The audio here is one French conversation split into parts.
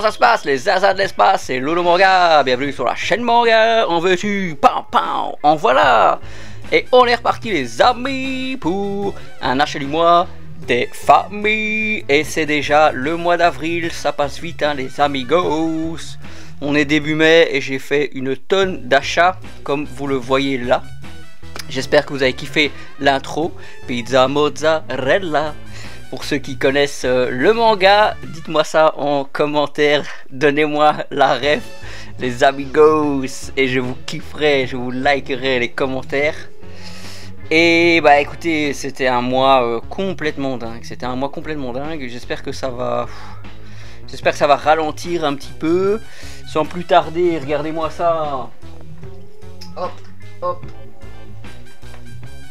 ça se passe, les Zaza de l'espace? C'est Lolo Manga, bienvenue sur la chaîne Manga. En veux-tu? Pam pam, en voilà. Et on est reparti les amis pour un achat du mois des familles. Et c'est déjà le mois d'avril, ça passe vite hein, les amigos. On est début mai et j'ai fait une tonne d'achats comme vous le voyez là. J'espère que vous avez kiffé l'intro. Pizza mozzarella. Pour ceux qui connaissent le manga, dites-moi ça en commentaire. Donnez-moi la ref, les amigos. Et je vous kifferai, je vous likerai les commentaires. Et bah écoutez, c'était un mois complètement dingue. C'était un mois complètement dingue. J'espère que ça va... J'espère que ça va ralentir un petit peu. Sans plus tarder, regardez-moi ça. Hop, hop.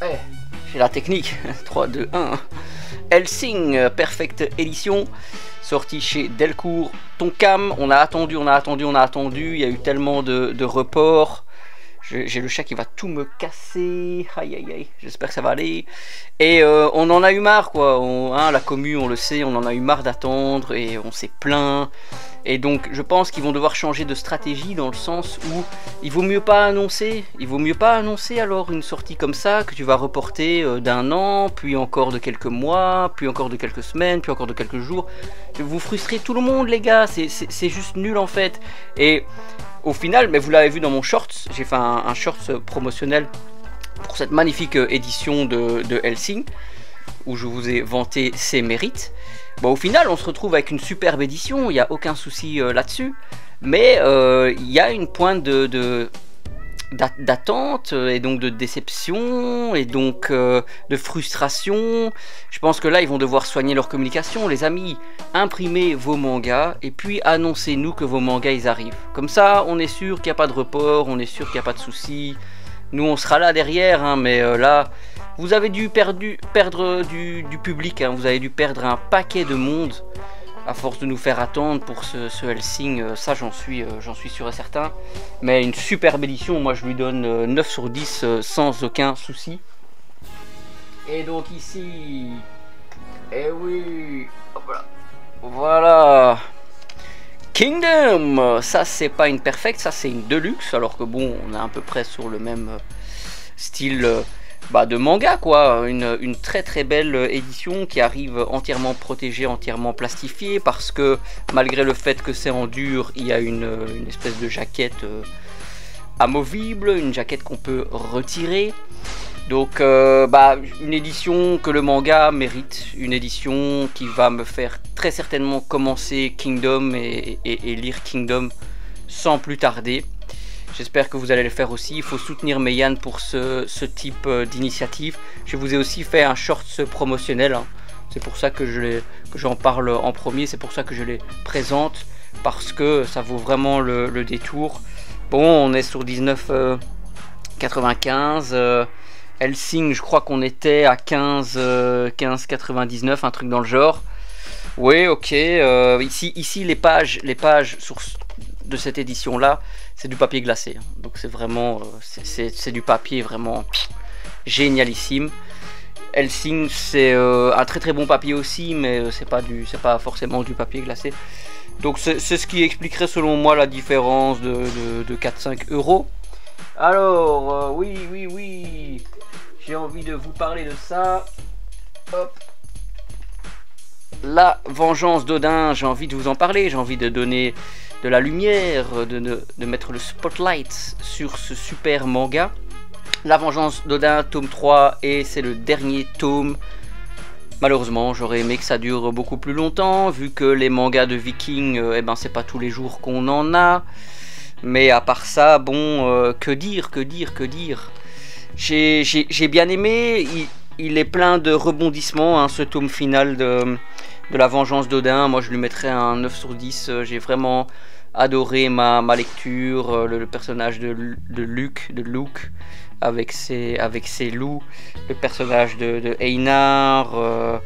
Ouais, j'ai la technique. 3, 2, 1. Hellsing Perfect Edition, sorti chez Delcourt Tonkam. On a attendu. Il y a eu tellement de reports. J'ai le chat qui va tout me casser. Aïe aïe aïe, j'espère que ça va aller. Et on en a eu marre quoi. La commu, on le sait, on en a eu marre d'attendre et on s'est plaint. Et donc je pense qu'ils vont devoir changer de stratégie dans le sens où il vaut mieux pas annoncer. Il vaut mieux pas annoncer alors une sortie comme ça que tu vas reporter d'un an, puis encore de quelques mois, puis encore de quelques semaines, puis encore de quelques jours. Vous frustrez tout le monde les gars, c'est juste nul en fait. Et au final, mais vous l'avez vu dans mon short, j'ai fait un short promotionnel pour cette magnifique édition de Hellsing, où je vous ai vanté ses mérites. Bon, au final, on se retrouve avec une superbe édition, il n'y a aucun souci là-dessus, mais il y a une pointe d'attente et donc de déception et donc de frustration. Je pense que là ils vont devoir soigner leur communication. Les amis, imprimez vos mangas et puis annoncez-nous que vos mangas ils arrivent. Comme ça on est sûr qu'il n'y a pas de report, on est sûr qu'il n'y a pas de soucis. Nous on sera là derrière hein, mais là vous avez dû perdre du public hein. Vous avez dû perdre un paquet de monde à force de nous faire attendre pour ce Hellsing, ça j'en suis sûr et certain. Mais une superbe édition, moi je lui donne 9 sur 10 sans aucun souci. Et donc ici, eh oui, hop là, voilà, Kingdom, ça c'est pas une perfect, ça c'est une deluxe, alors que bon, on est à peu près sur le même style de manga quoi, une très très belle édition qui arrive entièrement protégée, entièrement plastifiée, parce que malgré le fait que c'est en dur, il y a une espèce de jaquette amovible, une jaquette qu'on peut retirer. Donc une édition que le manga mérite, une édition qui va me faire très certainement commencer Kingdom et lire Kingdom sans plus tarder. J'espère que vous allez le faire aussi. Il faut soutenir Meian pour ce type d'initiative. Je vous ai aussi fait un short promotionnel. Hein. C'est pour ça que j'en parle en premier. C'est pour ça que je les présente. Parce que ça vaut vraiment le détour. Bon, on est sur 19,95. Hellsing, je crois qu'on était à 15,99. Un truc dans le genre. Oui, ok. Ici les pages de cette édition là, c'est du papier glacé, donc c'est vraiment c'est du papier vraiment génialissime. Hellsing c'est un très très bon papier aussi, mais c'est pas forcément du papier glacé, donc c'est ce qui expliquerait selon moi la différence de 4-5 euros. Alors oui, j'ai envie de vous parler de ça. Hop, la vengeance d'Odin, j'ai envie de vous en parler, j'ai envie de donner de la lumière, de mettre le spotlight sur ce super manga. La vengeance d'Odin, tome 3, et c'est le dernier tome. Malheureusement, j'aurais aimé que ça dure beaucoup plus longtemps, vu que les mangas de Vikings, c'est pas tous les jours qu'on en a. Mais à part ça, bon, que dire. J'ai bien aimé, il est plein de rebondissements, hein, ce tome final de la vengeance d'Odin. Moi je lui mettrais un 9 sur 10. J'ai vraiment adoré ma lecture, le personnage de Luke avec ses loups, le personnage de Einar,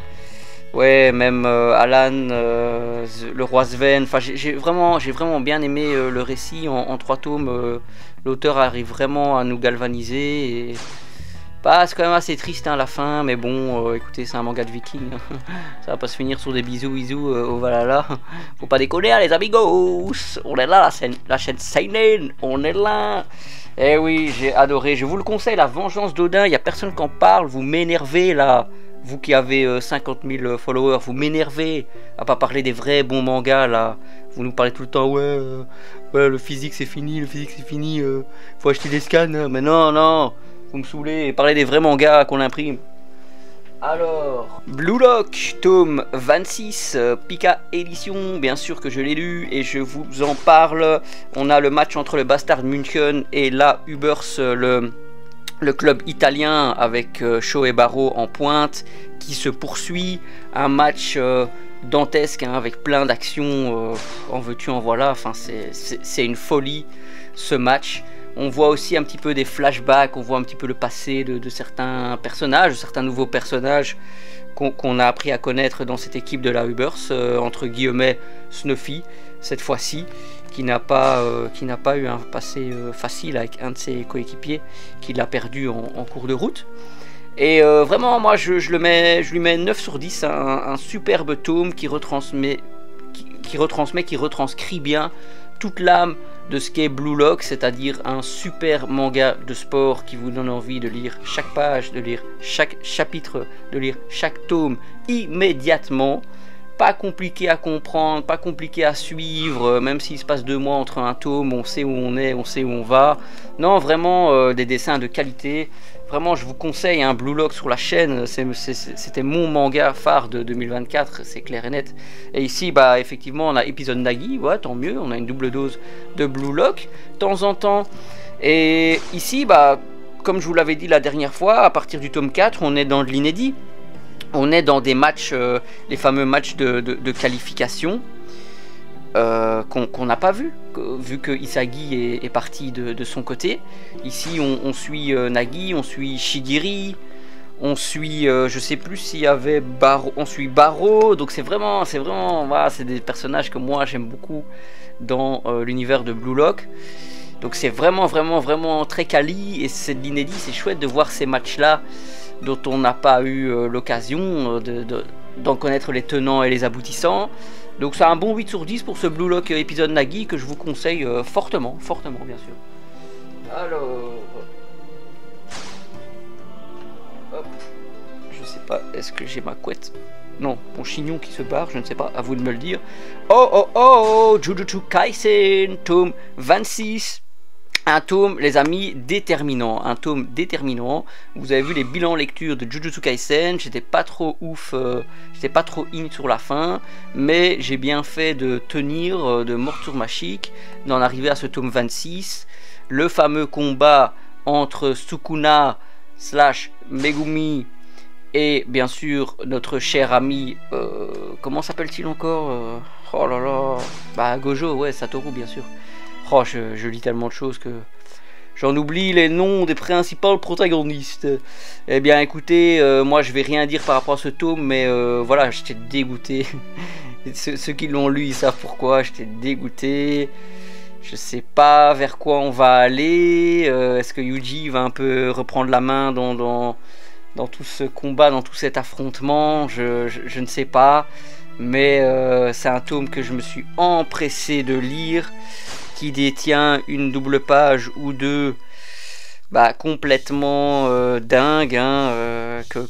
ouais, même Alan, le roi Sven. Enfin, j'ai vraiment bien aimé le récit en 3 tomes. L'auteur arrive vraiment à nous galvaniser Bah, c'est quand même assez triste hein, la fin, mais bon, écoutez, c'est un manga de viking. Ça va pas se finir sur des bisous au Valhalla. Faut pas déconner, hein, les amigos. On est là, la chaîne Seinen, on est là. Eh oui, j'ai adoré. Je vous le conseille, La Vengeance d'Odin. Il y a personne qui en parle. Vous m'énervez là. Vous qui avez 50 000 followers, vous m'énervez à pas parler des vrais bons mangas là. Vous nous parlez tout le temps, ouais, le physique c'est fini, faut acheter des scans. Hein. Mais non, vous me saoulez. Parlez des vrais mangas qu'on imprime. Alors, Blue Lock, tome 26, Pika édition, bien sûr que je l'ai lu et je vous en parle. On a le match entre le Bastard München et la Ubers, le club italien avec Shaw et Barrow en pointe qui se poursuit. Un match dantesque hein, avec plein d'actions, en veux-tu en voilà, enfin c'est une folie ce match. On voit aussi un petit peu des flashbacks, on voit un petit peu le passé de certains personnages, de certains nouveaux personnages qu'on a appris à connaître dans cette équipe de la Ubers, entre guillemets Snuffy, cette fois-ci, qui n'a pas eu un passé facile avec un de ses coéquipiers, qui l'a perdu en cours de route. Et vraiment, moi, je lui mets 9 sur 10, un superbe tome qui retranscrit bien toute l'âme de ce qu'est Blue Lock, c'est-à-dire un super manga de sport qui vous donne envie de lire chaque page, de lire chaque chapitre, de lire chaque tome immédiatement. Pas compliqué à comprendre, pas compliqué à suivre, même s'il se passe 2 mois entre un tome, on sait où on est, on sait où on va. Non, vraiment des dessins de qualité. Vraiment, je vous conseille un Blue Lock sur la chaîne, c'était mon manga phare de 2024, c'est clair et net. Et ici, bah effectivement, on a épisode Nagi, ouais, tant mieux, on a une double dose de Blue Lock, de temps en temps. Et ici, bah, comme je vous l'avais dit la dernière fois, à partir du tome 4, on est dans de l'inédit. On est dans des matchs, les fameux matchs de qualification qu'on n'a pas vu que Isagi est parti de son côté. Ici on suit Nagi, on suit Shigiri, on suit je sais plus s'il y avait Barrow, on suit Barrow, donc c'est vraiment voilà, c'est des personnages que moi j'aime beaucoup dans l'univers de Blue Lock. Donc c'est vraiment très quali et c'est de l'inédit, c'est chouette de voir ces matchs là dont on n'a pas eu l'occasion d'en connaître les tenants et les aboutissants. Donc c'est un bon 8 sur 10 pour ce Blue Lock épisode Nagi que je vous conseille fortement bien sûr. Alors, hop, je sais pas, est-ce que j'ai ma couette? Non, mon chignon qui se barre, je ne sais pas, à vous de me le dire. Oh, Jujutsu Kaisen, tome 26. Un tome, les amis, déterminant. Un tome déterminant. Vous avez vu les bilans lecture de Jujutsu Kaisen. J'étais pas trop ouf, j'étais pas trop in sur la fin. Mais j'ai bien fait de tenir, de mordre sur ma chic, d'en arriver à ce tome 26. Le fameux combat entre Sukuna / Megumi et bien sûr notre cher ami, comment s'appelle-t-il encore, oh là là, bah Gojo, ouais, Satoru bien sûr. Oh, je lis tellement de choses que j'en oublie les noms des principaux protagonistes. Eh bien écoutez, moi je vais rien dire par rapport à ce tome, mais voilà, j'étais dégoûté. Ceux qui l'ont lu, ils savent pourquoi, j'étais dégoûté. Je sais pas vers quoi on va aller. Est-ce que Yuji va un peu reprendre la main dans tout ce combat, dans tout cet affrontement? Je ne sais pas. Mais c'est un tome que je me suis empressé de lire, qui détient une double page ou deux, bah, complètement dingue, hein,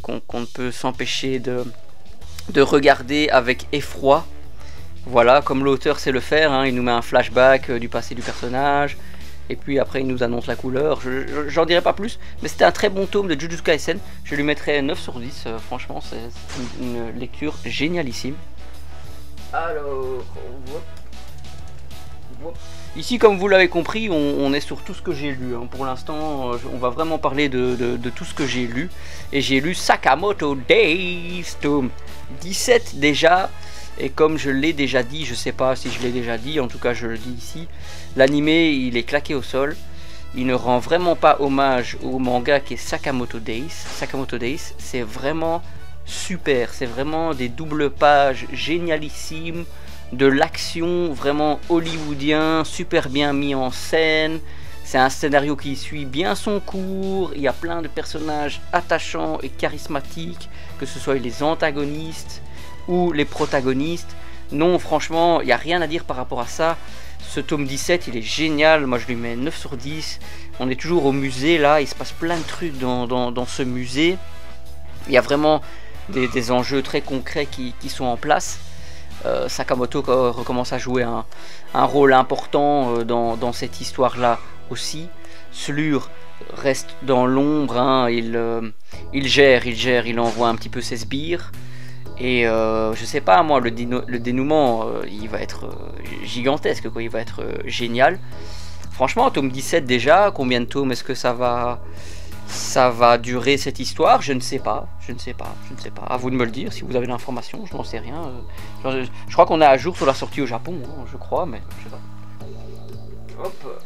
qu'on ne peut s'empêcher de regarder avec effroi. Voilà, comme l'auteur sait le faire, hein, il nous met un flashback du passé du personnage, et puis après il nous annonce la couleur. J'en dirai pas plus, mais c'était un très bon tome de Jujutsu Kaisen. Je lui mettrai 9 sur 10, franchement c'est une lecture génialissime. Alors, ici, comme vous l'avez compris, on est sur tout ce que j'ai lu. Hein. Pour l'instant, on va vraiment parler de tout ce que j'ai lu. Et j'ai lu Sakamoto Days, tome 17 déjà. Et comme je l'ai déjà dit, je sais pas si je l'ai déjà dit, en tout cas je le dis ici, l'animé il est claqué au sol. Il ne rend vraiment pas hommage au manga qui est Sakamoto Days. Sakamoto Days, c'est vraiment super, c'est vraiment des doubles pages génialissimes, de l'action vraiment hollywoodien, super bien mis en scène. C'est un scénario qui suit bien son cours, il y a plein de personnages attachants et charismatiques, que ce soit les antagonistes ou les protagonistes. Non, franchement, il n'y a rien à dire par rapport à ça. Ce tome 17, il est génial, moi je lui mets 9 sur 10. On est toujours au musée là, il se passe plein de trucs dans ce musée. Il y a vraiment des enjeux très concrets qui sont en place. Sakamoto recommence à jouer un rôle important dans cette histoire-là aussi. Slur reste dans l'ombre, hein, il gère, il envoie un petit peu ses sbires. Et je sais pas, moi, le dénouement, il va être gigantesque, quoi, il va être génial. Franchement, tome 17 déjà, combien de tomes est-ce que ça va durer cette histoire? Je ne sais pas. À vous de me le dire si vous avez l'information, je n'en sais rien. Je crois qu'on est à jour sur la sortie au Japon, hein, je crois, mais je sais pas. Hop.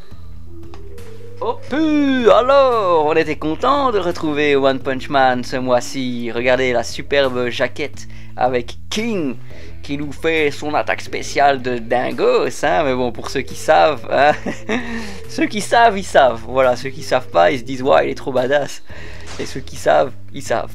Hop, alors, on était content de retrouver One Punch Man ce mois-ci. Regardez la superbe jaquette avec King qui nous fait son attaque spéciale de dingos, hein, mais bon, pour ceux qui savent, hein, ceux qui savent, ils savent. Voilà, ceux qui savent pas, ils se disent ouais, il est trop badass. Et ceux qui savent, ils savent.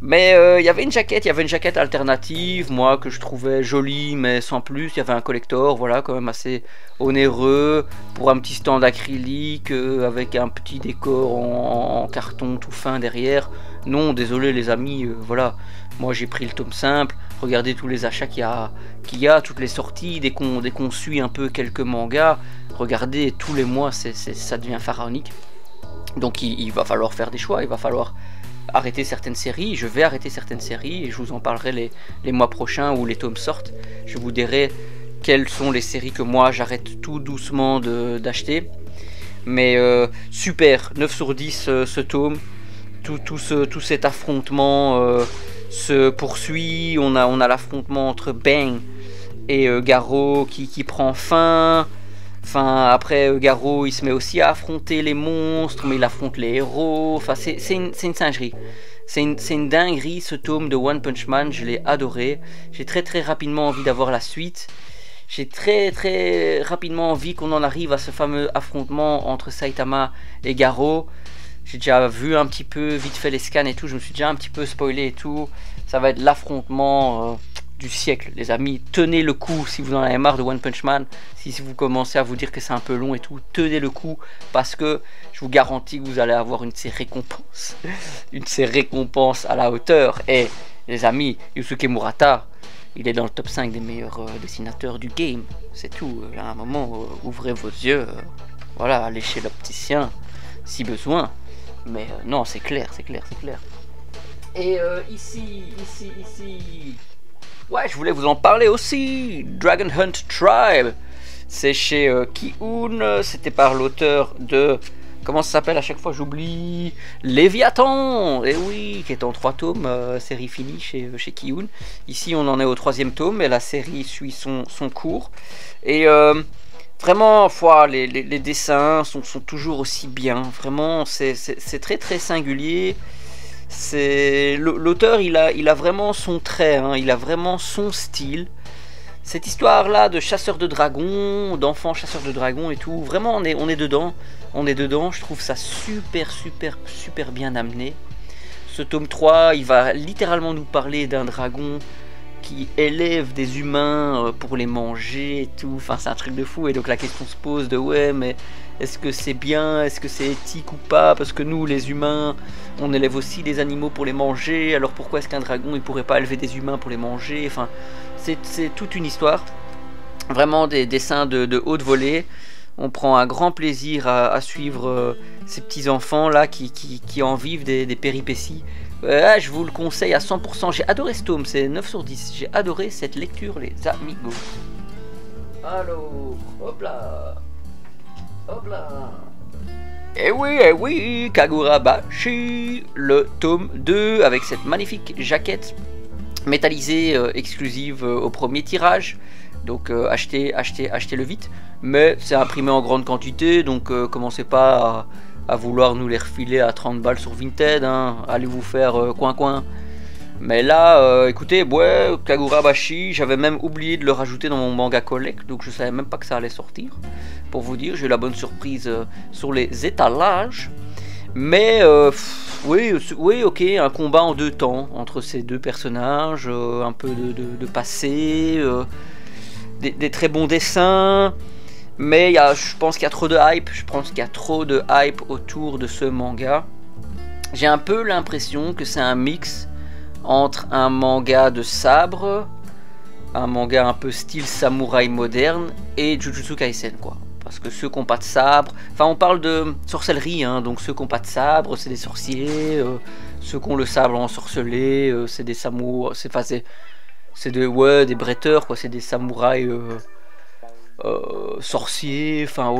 Mais il y avait une jaquette alternative, moi, que je trouvais jolie, mais sans plus. Il y avait un collector, voilà, quand même assez onéreux, pour un petit stand acrylique, avec un petit décor en carton tout fin derrière. Non, désolé les amis, voilà. Moi j'ai pris le tome simple, regardez tous les achats qu'il y a, toutes les sorties, dès qu'on suit un peu quelques mangas, regardez tous les mois, ça devient pharaonique. Donc il va falloir faire des choix, il va falloir arrêter certaines séries, je vais arrêter certaines séries et je vous en parlerai les mois prochains où les tomes sortent. Je vous dirai quelles sont les séries que moi j'arrête tout doucement d'acheter. Mais super, 9 sur 10 ce tome, tout cet affrontement se poursuit. On a l'affrontement entre Bang et Garo qui prend fin. Enfin, après Garo il se met aussi à affronter les monstres, mais il affronte les héros. Enfin, c'est une singerie. C'est une dinguerie ce tome de One Punch Man, je l'ai adoré. J'ai très rapidement envie d'avoir la suite. J'ai très rapidement envie qu'on en arrive à ce fameux affrontement entre Saitama et Garo. J'ai déjà vu un petit peu vite fait les scans et tout, je me suis déjà un petit peu spoilé et tout. Ça va être l'affrontement du siècle, les amis. Tenez le coup si vous en avez marre de One Punch Man. Si vous commencez à vous dire que c'est un peu long et tout, tenez le coup parce que je vous garantis que vous allez avoir une de ces récompenses. Une de ces récompenses à la hauteur. Et les amis, Yusuke Murata, il est dans le top 5 des meilleurs dessinateurs du game. C'est tout. À un moment, ouvrez vos yeux. Voilà, allez chez l'opticien si besoin. Mais non, c'est clair. Et ici. Ouais, je voulais vous en parler aussi. Dragon Hunt Tribe. C'est chez Ki-un. C'était par l'auteur de... Comment ça s'appelle à chaque fois? J'oublie. Léviathan. Et oui, qui est en 3 tomes. Série finie chez Ki-un. Ici, on en est au 3e tome. Et la série suit son cours. Et... vraiment, les dessins sont toujours aussi bien. Vraiment, c'est très singulier. L'auteur, il a vraiment son trait, hein, il a vraiment son style. Cette histoire-là de chasseurs de dragons, d'enfants chasseurs de dragons et tout, vraiment, on est dedans. Je trouve ça super bien amené. Ce tome 3, il va littéralement nous parler d'un dragon qui élève des humains pour les manger et tout, enfin c'est un truc de fou. Et donc la question se pose de ouais, mais est-ce que c'est bien, est-ce que c'est éthique ou pas, parce que nous les humains on élève aussi des animaux pour les manger, alors pourquoi est-ce qu'un dragon il pourrait pas élever des humains pour les manger? Enfin c'est toute une histoire, vraiment des dessins de haute volée. On prend un grand plaisir à suivre ces petits enfants là qui en vivent des péripéties. Je vous le conseille à 100%. J'ai adoré ce tome, c'est 9 sur 10. J'ai adoré cette lecture, les amigos. Alors, hop là. Eh oui, Kagurabashi, le tome 2 avec cette magnifique jaquette métallisée exclusive au premier tirage. Donc achetez-le vite. Mais c'est imprimé en grande quantité, donc commencez pas à vouloir nous les refiler à 30 balles sur Vinted, hein. Allez vous faire coin. Mais là, écoutez, ouais, Kagurabashi, j'avais même oublié de le rajouter dans mon manga collect, donc je savais même pas que ça allait sortir. Pour vous dire, j'ai eu la bonne surprise sur les étalages. Mais oui, ok, un combat en 2 temps entre ces 2 personnages, un peu de passé, des très bons dessins. Mais je pense qu'il y a trop de hype, autour de ce manga. J'ai un peu l'impression que c'est un mix entre un manga de sabre, un manga un peu style samouraï moderne, et Jujutsu Kaisen, quoi. Parce que ceux qui n'ont pas de sabre, enfin on parle de sorcellerie, hein, donc ceux qui n'ont pas de sabre, c'est des sorciers, ceux qui ont le sabre ensorcelé, c'est des samouraïs, c'est des bretteurs, quoi, c'est des samouraïs sorciers, enfin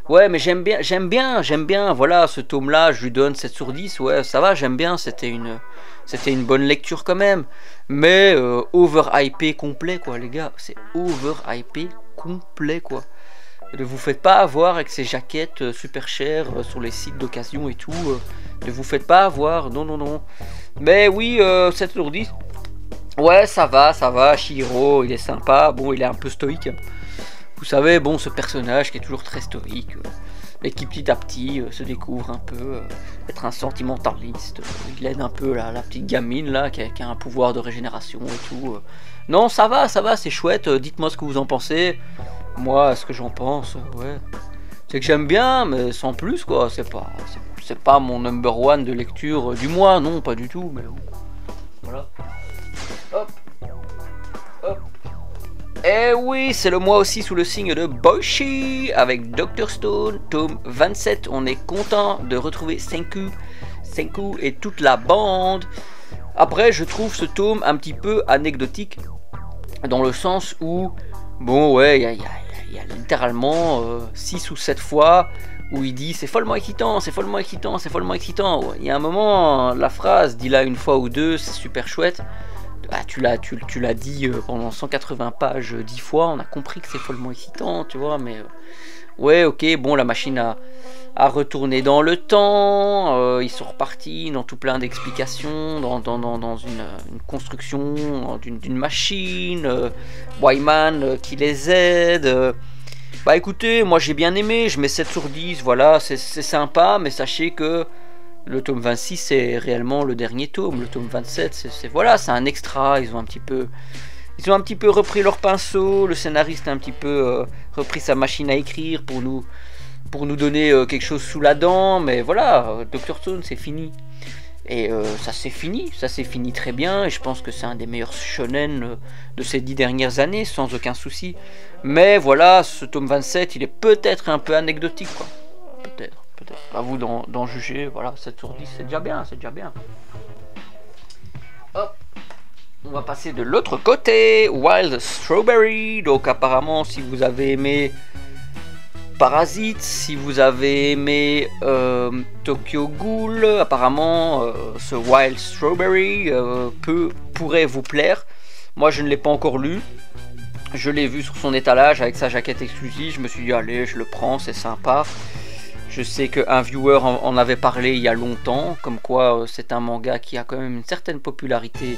ouais, mais j'aime bien, voilà, ce tome-là, je lui donne 7 sur 10, ouais, ça va, j'aime bien, c'était une bonne lecture quand même, mais over-hypé complet, quoi, les gars, c'est over-hypé complet, quoi. Ne vous faites pas avoir avec ces jaquettes super chères sur les sites d'occasion et tout, ne vous faites pas avoir, non. Mais oui, 7 sur 10, ouais, ça va, Shihiro, il est sympa, bon, il est un peu stoïque, hein. Vous savez, bon, ce personnage qui est toujours très stoïque, et qui petit à petit se découvre un peu être un sentimentaliste, il aide un peu la petite gamine là qui a un pouvoir de régénération et tout. Non, ça va, c'est chouette, dites-moi ce que vous en pensez. Moi, ce que j'en pense, ouais, c'est que j'aime bien, mais sans plus, quoi, c'est pas mon number one de lecture du mois, non, pas du tout, mais bon, voilà. Hop. Et oui, c'est le mois aussi sous le signe de Boichi avec Dr. Stone, tome 27. On est content de retrouver Senku et toute la bande. Après, je trouve ce tome un petit peu anecdotique, dans le sens où, bon, ouais, il y a littéralement 6 ou 7 fois où il dit c'est follement excitant. Il y a un moment, la phrase dit là une fois ou deux, c'est super chouette. Ah, tu l'as dit pendant 180 pages 10 fois, on a compris que c'est follement excitant, tu vois, mais ouais, ok, bon, la machine a retourné dans le temps, ils sont repartis dans tout plein d'explications, dans une construction d'une machine, Wyman qui les aide. Bah écoutez, moi j'ai bien aimé, je mets 7 sur 10, voilà, c'est sympa, mais sachez que le tome 26 c'est réellement le dernier tome. Le tome 27 c'est un extra. Ils ont un petit peu repris leur pinceau. Le scénariste a un petit peu repris sa machine à écrire pour nous donner quelque chose sous la dent. Mais voilà, Dr. Stone c'est fini. Et ça s'est fini très bien. Et je pense que c'est un des meilleurs shonen de ces 10 dernières années, sans aucun souci. Mais voilà, ce tome 27 il est peut-être un peu anecdotique, quoi. Peut-être. À vous d'en juger, voilà, 7 sur 10 c'est déjà bien, Hop. On va passer de l'autre côté, Wild Strawberry. Donc apparemment, si vous avez aimé Parasite, si vous avez aimé Tokyo Ghoul, apparemment ce Wild Strawberry pourrait vous plaire. Moi je ne l'ai pas encore lu, je l'ai vu sur son étalage avec sa jaquette exclusive, je me suis dit allez, je le prends, c'est sympa. Je sais qu'un viewer en avait parlé il y a longtemps, comme quoi c'est un manga qui a quand même une certaine popularité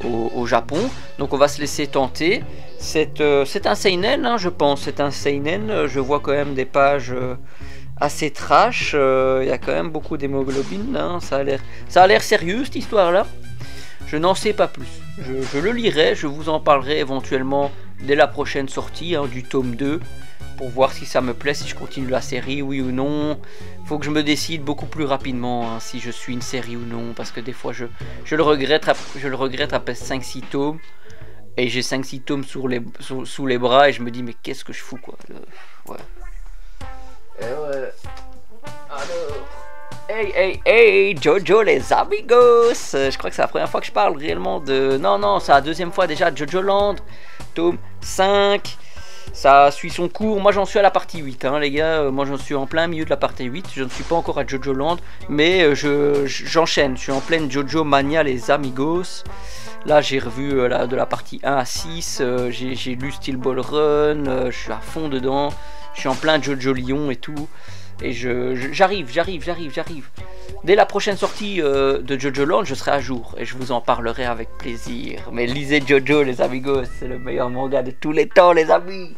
au Japon. Donc on va se laisser tenter. C'est un seinen, hein, je pense. C'est un seinen. Je vois quand même des pages assez trash. Il y a quand même beaucoup d'hémoglobine. Hein. Ça a l'air sérieux cette histoire-là. Je n'en sais pas plus. Je le lirai. Je vous en parlerai éventuellement dès la prochaine sortie du tome 2. Pour voir si ça me plaît, si je continue la série, oui ou non. Faut que je me décide beaucoup plus rapidement si je suis une série ou non, parce que des fois je le regrette après 5-6 tomes, et j'ai 5-6 tomes sous les bras, et je me dis mais qu'est-ce que je fous, quoi. Ouais. Alors, hey, Jojo les amigos. Je crois que c'est la première fois que je parle réellement de... Non, c'est la deuxième fois déjà, Jojo Land, tome 5. Ça suit son cours. Moi j'en suis à la partie 8 les gars, moi j'en suis en plein milieu de la partie 8. Je ne suis pas encore à Jojo Land, mais j'enchaîne, je suis en pleine Jojo Mania les amigos. Là j'ai revu de la partie 1 à 6, j'ai lu Steel Ball Run, je suis à fond dedans, je suis en plein Jojo Lion et tout. Et j'arrive. Dès la prochaine sortie de Jojo Land, je serai à jour et je vous en parlerai avec plaisir. Mais lisez Jojo, les amigos, c'est le meilleur manga de tous les temps, les amis.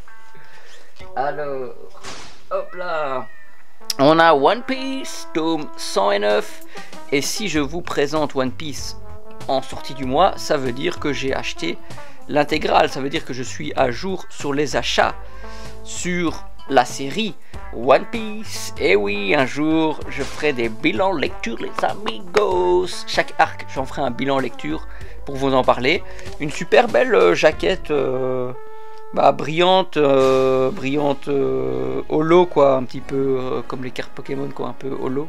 Alors, hop là. On a One Piece, tome 109. Et si je vous présente One Piece en sortie du mois, ça veut dire que j'ai acheté l'intégrale. Ça veut dire que je suis à jour sur les achats, sur la série One Piece. Et oui, un jour, je ferai des bilans lecture, les amigos. Chaque arc, j'en ferai un bilan lecture pour vous en parler. Une super belle jaquette brillante, holo, quoi, un petit peu comme les cartes Pokémon, quoi, un peu holo.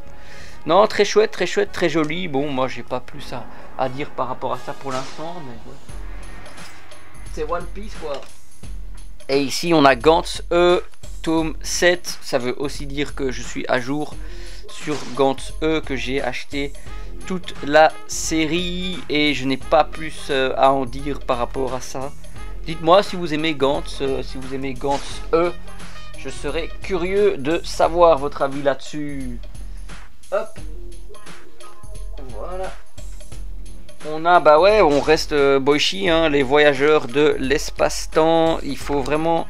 Non, très chouette, très joli. Bon, moi, j'ai pas plus à dire par rapport à ça pour l'instant, mais ouais. C'est One Piece, quoi. Et ici, on a Gantz E, tome 7. Ça veut aussi dire que je suis à jour sur Gantz E, que j'ai acheté toute la série. Et je n'ai pas plus à en dire par rapport à ça. Dites-moi si vous aimez Gantz, si vous aimez Gantz E. Je serais curieux de savoir votre avis là-dessus. Hop. Voilà. On a, bah ouais, on reste Boichi, hein, les voyageurs de l'espace-temps. Il faut vraiment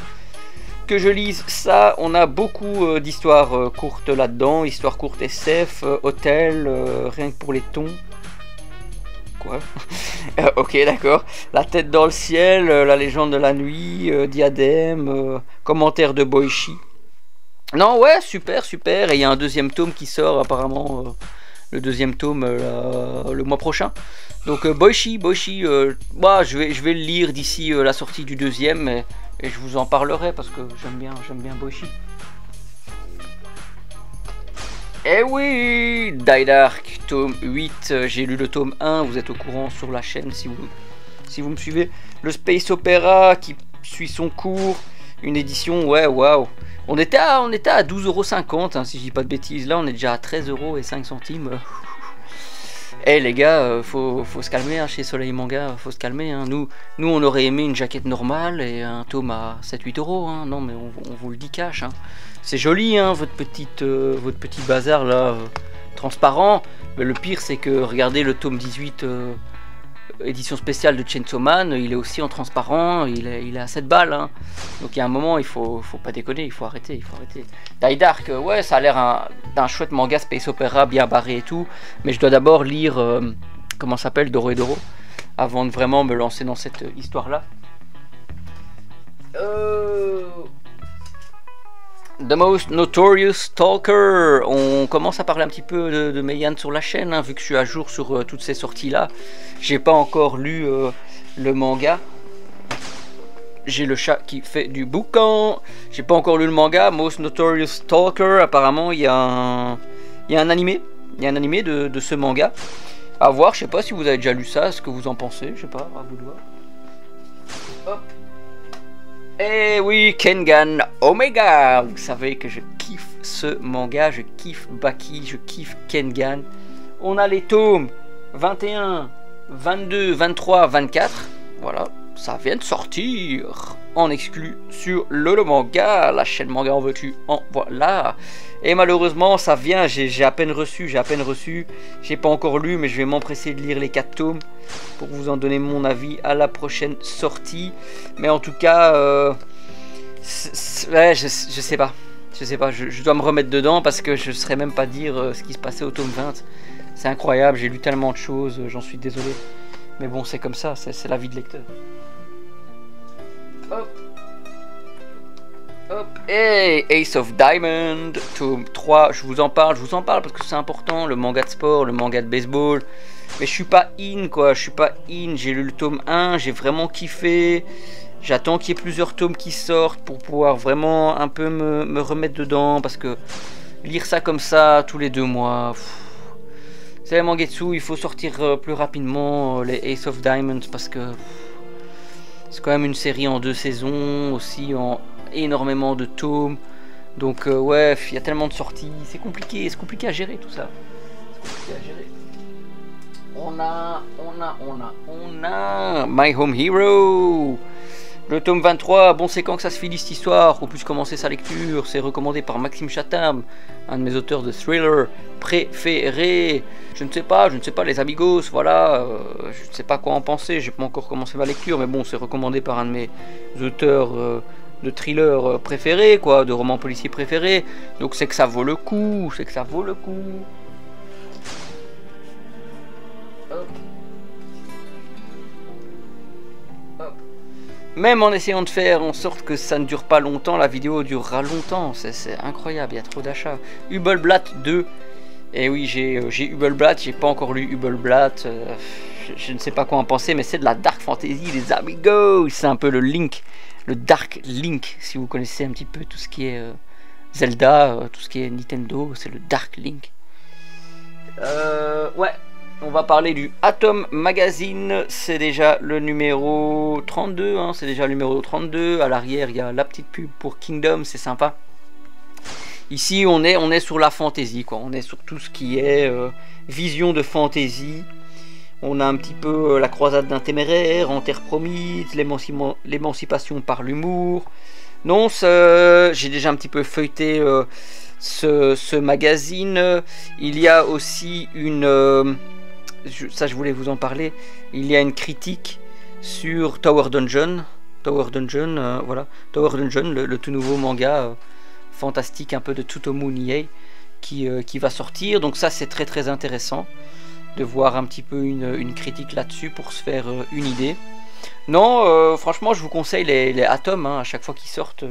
que je lise ça. On a beaucoup d'histoires courtes là-dedans. Histoires courtes SF, hôtel, rien que pour les tons. Quoi? Ok, d'accord. La tête dans le ciel, la légende de la nuit, diadème, commentaire de Boichi. Non, ouais, super. Et il y a un deuxième tome qui sort apparemment, le deuxième tome le mois prochain. Donc Boichi, moi je vais le lire d'ici la sortie du deuxième et je vous en parlerai parce que j'aime bien Boichi. Eh oui, Die Dark, tome 8, j'ai lu le tome 1, vous êtes au courant sur la chaîne si vous me suivez. Le Space Opera qui suit son cours, une édition, ouais, waouh. On était à 12,50 €, hein, si je dis pas de bêtises. Là, on est déjà à 13,05 €. Eh les gars, faut se calmer hein, chez Soleil Manga, faut se calmer. Hein. Nous, on aurait aimé une jaquette normale et un tome à 7-8 €. Hein. Non, mais on vous le dit cash. Hein. C'est joli, hein, votre petit bazar là, transparent. Mais le pire, c'est que regardez le tome 18. Édition spéciale de Chainsaw Man, il est aussi en transparent, il est à 7 balles. Hein. Donc il y a un moment, il faut pas déconner, il faut arrêter. Die Dark, ouais, ça a l'air d'un chouette manga space opéra bien barré et tout, mais je dois d'abord lire, comment ça s'appelle, Doro et Doro, avant de vraiment me lancer dans cette histoire-là. The Most Notorious Stalker. On commence à parler un petit peu de Meian sur la chaîne, hein, vu que je suis à jour sur toutes ces sorties-là. J'ai pas encore lu le manga. J'ai le chat qui fait du boucan. J'ai pas encore lu le manga. Most Notorious Stalker. Apparemment, il y a un animé. Il y a un animé de ce manga. À voir, je sais pas si vous avez déjà lu ça, ce que vous en pensez. Je sais pas, à vous de voir. Hop. Eh oui, Kengan Omega. Vous savez que je kiffe ce manga, je kiffe Baki, je kiffe Kengan. On a les tomes 21, 22, 23, 24. Voilà, ça vient de sortir en exclu sur le manga. La chaîne Manga en veux-tu, en voilà. Et malheureusement, ça vient, j'ai à peine reçu. J'ai pas encore lu, mais je vais m'empresser de lire les 4 tomes pour vous en donner mon avis à la prochaine sortie. Mais en tout cas, ouais, je sais pas. Je dois me remettre dedans parce que je ne saurais même pas dire ce qui se passait au tome 20. C'est incroyable, j'ai lu tellement de choses, j'en suis désolé. Mais bon, c'est comme ça, c'est la vie de lecteur. Hop. Hop, et Ace of Diamond, tome 3, je vous en parle parce que c'est important, le manga de sport, le manga de baseball. Mais je suis pas in, quoi, j'ai lu le tome 1, j'ai vraiment kiffé. J'attends qu'il y ait plusieurs tomes qui sortent pour pouvoir vraiment un peu me remettre dedans. Parce que lire ça comme ça tous les 2 mois, c'est les mangetsu, il faut sortir plus rapidement les Ace of Diamonds. Parce que c'est quand même une série en 2 saisons, aussi en énormément de tomes. Donc ouais, il y a tellement de sorties, c'est compliqué à gérer tout ça. C'est compliqué à gérer. On a My Home Hero. Le tome 23, bon c'est quand que ça se finit cette histoire, qu'on puisse commencer sa lecture, c'est recommandé par Maxime Chatham, un de mes auteurs de thriller préférés. Je ne sais pas les amigos, voilà, je ne sais pas quoi en penser, j'ai pas encore commencé ma lecture, mais bon c'est recommandé par un de mes auteurs de thriller préférés, quoi, de romans policiers préférés, donc c'est que ça vaut le coup, Même en essayant de faire en sorte que ça ne dure pas longtemps, la vidéo durera longtemps. C'est incroyable, il y a trop d'achats. Hubelblatt 2. Et oui, j'ai Hubelblatt, j'ai pas encore lu Hubelblatt. Je ne sais pas quoi en penser, mais c'est de la dark fantasy, les amigos. C'est un peu le Link, le Dark Link, si vous connaissez un petit peu tout ce qui est Zelda, tout ce qui est Nintendo, c'est le Dark Link. Ouais. On va parler du Atom Magazine, c'est déjà le numéro 32, hein, c'est déjà le numéro 32, à l'arrière il y a la petite pub pour Kingdom, c'est sympa. Ici on est sur la fantasy, quoi. On est sur tout ce qui est vision de fantasy. On a un petit peu la croisade d'un téméraire, en terre promise, l'émancipation par l'humour. Non, j'ai déjà un petit peu feuilleté ce magazine. Il y a aussi une... ça je voulais vous en parler, il y a une critique sur Tower Dungeon, voilà, Tower Dungeon, le tout nouveau manga fantastique un peu de Tsutomu Nihei qui va sortir, donc ça c'est très très intéressant de voir un petit peu une critique là-dessus pour se faire une idée. Non, franchement je vous conseille les Atom, hein, à chaque fois qu'ils sortent,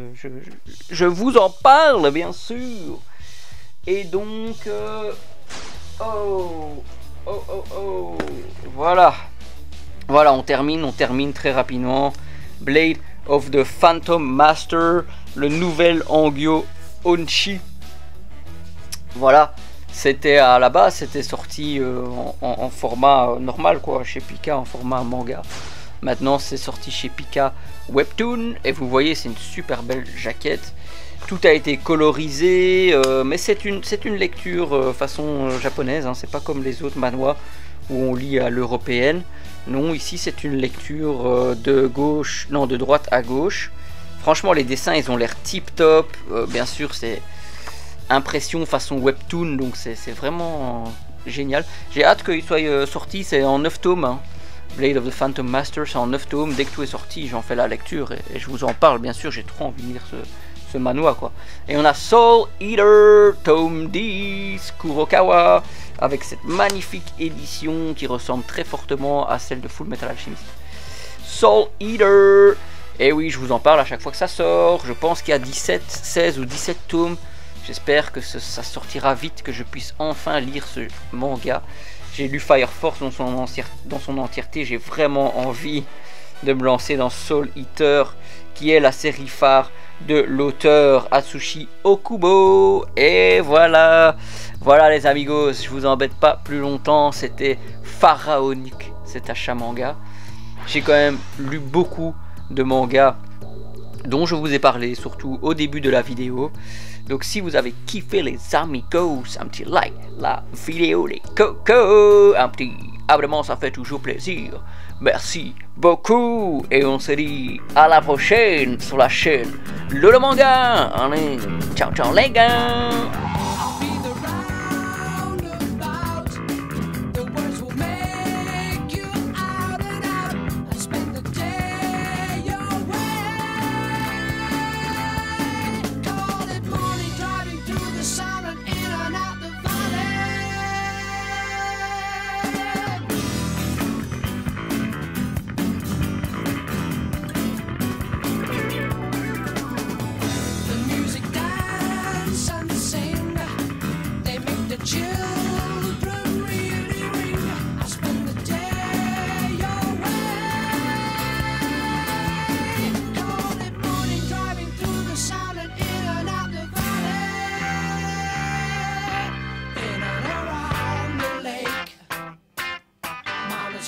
je vous en parle bien sûr. Et donc voilà, on termine très rapidement. Blade of the Phantom Master, le nouvel Hangyo Onshi. Voilà, c'était à la base, c'était sorti en format normal, quoi, chez Pika, en format manga. Maintenant c'est sorti chez Pika Webtoon, et vous voyez c'est une super belle jaquette. Tout a été colorisé, mais c'est une lecture façon japonaise, hein, c'est pas comme les autres manhwas où on lit à l'européenne. Non, ici c'est une lecture de droite à gauche. Franchement les dessins ils ont l'air tip top, bien sûr c'est impression façon webtoon, donc c'est vraiment génial. J'ai hâte qu'il soit sorti, c'est en 9 tomes, hein. Blade of the Phantom Master c'est en 9 tomes, dès que tout est sorti j'en fais la lecture et je vous en parle, bien sûr j'ai trop envie de lire ce manhwa, quoi. Et on a Soul Eater tome 10 Kurokawa avec cette magnifique édition qui ressemble très fortement à celle de Full Metal Alchemist. Soul Eater, et oui je vous en parle à chaque fois que ça sort. Je pense qu'il y a 16 ou 17 tomes. J'espère que ça sortira vite, que je puisse enfin lire ce manga. J'ai lu Fire Force dans son entièreté, j'ai vraiment envie de me lancer dans Soul Eater, qui est la série phare de l'auteur Atsushi Okubo. Et voilà les amigos, je vous embête pas plus longtemps, c'était pharaonique cet achat manga. J'ai quand même lu beaucoup de mangas dont je vous ai parlé, surtout au début de la vidéo. Donc si vous avez kiffé les amigos, un petit like la vidéo les cocos, un petit abonnement, ça fait toujours plaisir. Merci beaucoup et on se dit à la prochaine sur la chaîne Lolo Manga. Allez, ciao ciao les gars.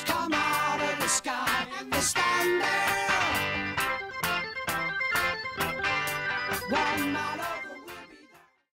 Come out of the sky and they stand there.